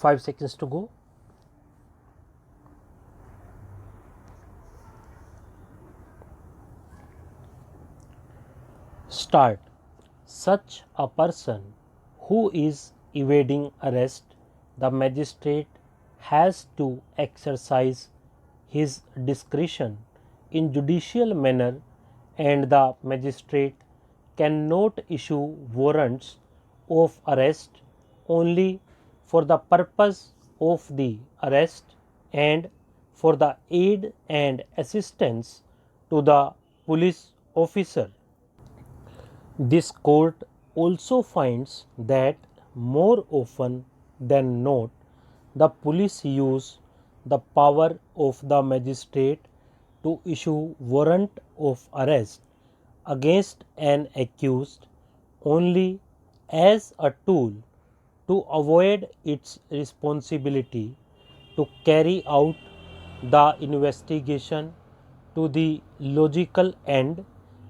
5 seconds to go. Start. Such a person who is evading arrest, the magistrate has to exercise his discretion in judicial manner, and the magistrate cannot issue warrants of arrest only for the purpose of the arrest and for the aid and assistance to the police officer. This court also finds that more often than not, the police use the power of the magistrate to issue warrant of arrest against an accused only as a tool to avoid its responsibility to carry out the investigation to the logical end,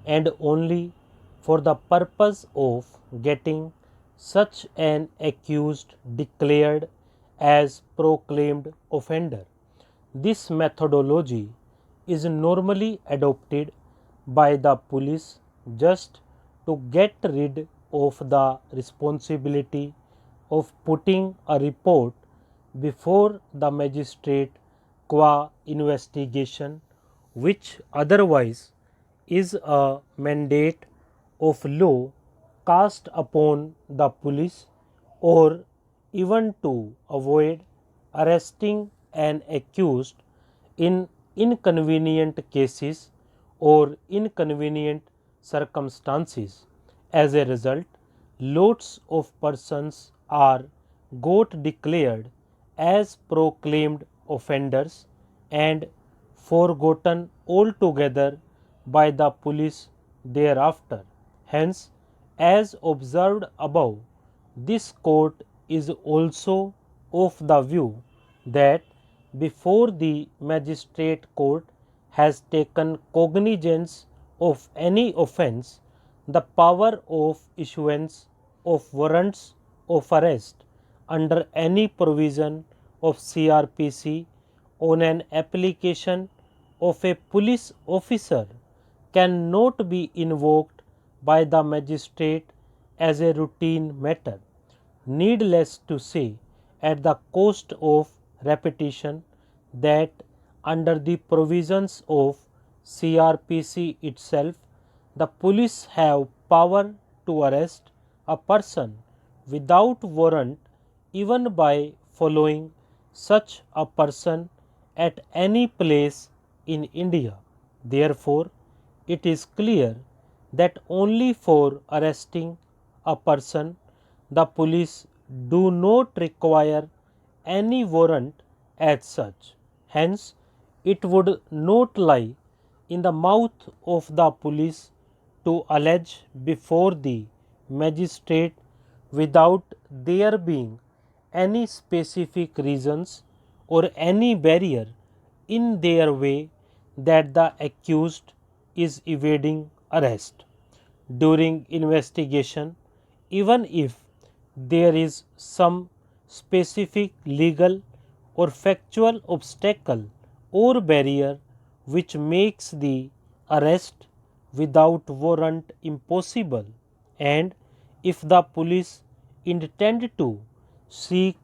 and only for the purpose of getting such an accused declared as proclaimed offender. This methodology is normally adopted by the police just to get rid of the responsibility of putting a report before the magistrate qua investigation, which otherwise is a mandate of law cast upon the police, or even to avoid arresting an accused in inconvenient cases or inconvenient circumstances. As a result, lots of persons are got declared as proclaimed offenders and forgotten altogether by the police thereafter. Hence, as observed above, this court is also of the view that before the magistrate court has taken cognizance of any offence, the power of issuance of warrants of arrest under any provision of CRPC on an application of a police officer cannot be invoked by the magistrate as a routine matter. Needless to say, at the cost of repetition, that under the provisions of CRPC itself, the police have power to arrest a person without warrant even by following such a person at any place in India. Therefore, it is clear that only for arresting a person the police do not require any warrant as such. Hence, it would not lie in the mouth of the police to allege before the magistrate without there being any specific reasons or any barrier in their way that the accused is evading arrest. During investigation, even if there is some specific legal or factual obstacle or barrier which makes the arrest without warrant impossible, and if the police intend to seek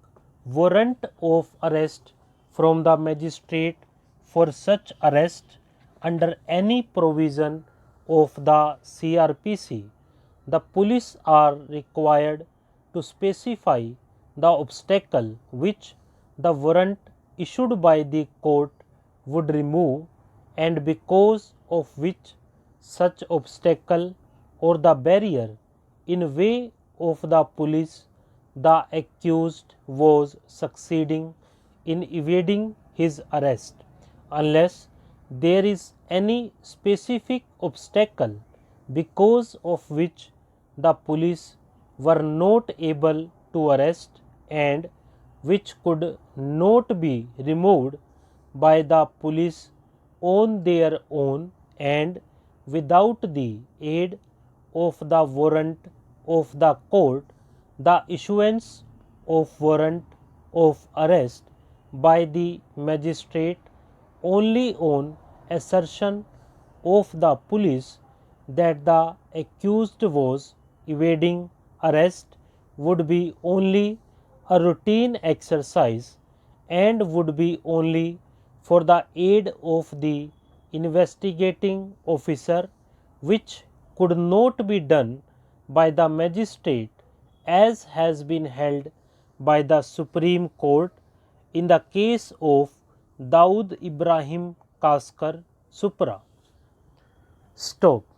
warrant of arrest from the magistrate for such arrest under any provision of the CRPC, the police are required to specify the obstacle which the warrant issued by the court would remove, and because of which such obstacle or the barrier in way of the police the accused was succeeding in evading his arrest, unless there is any specific obstacle because of which the police were not able to arrest and which could not be removed by the police on their own and without the aid of the warrant of the court, the issuance of warrant of arrest by the magistrate only on assertion of the police that the accused was evading arrest would be only a routine exercise and would be only for the aid of the investigating officer, which could not be done by the magistrate as has been held by the Supreme Court in the case of Daud Ibrahim Kaskar Supra. Stop.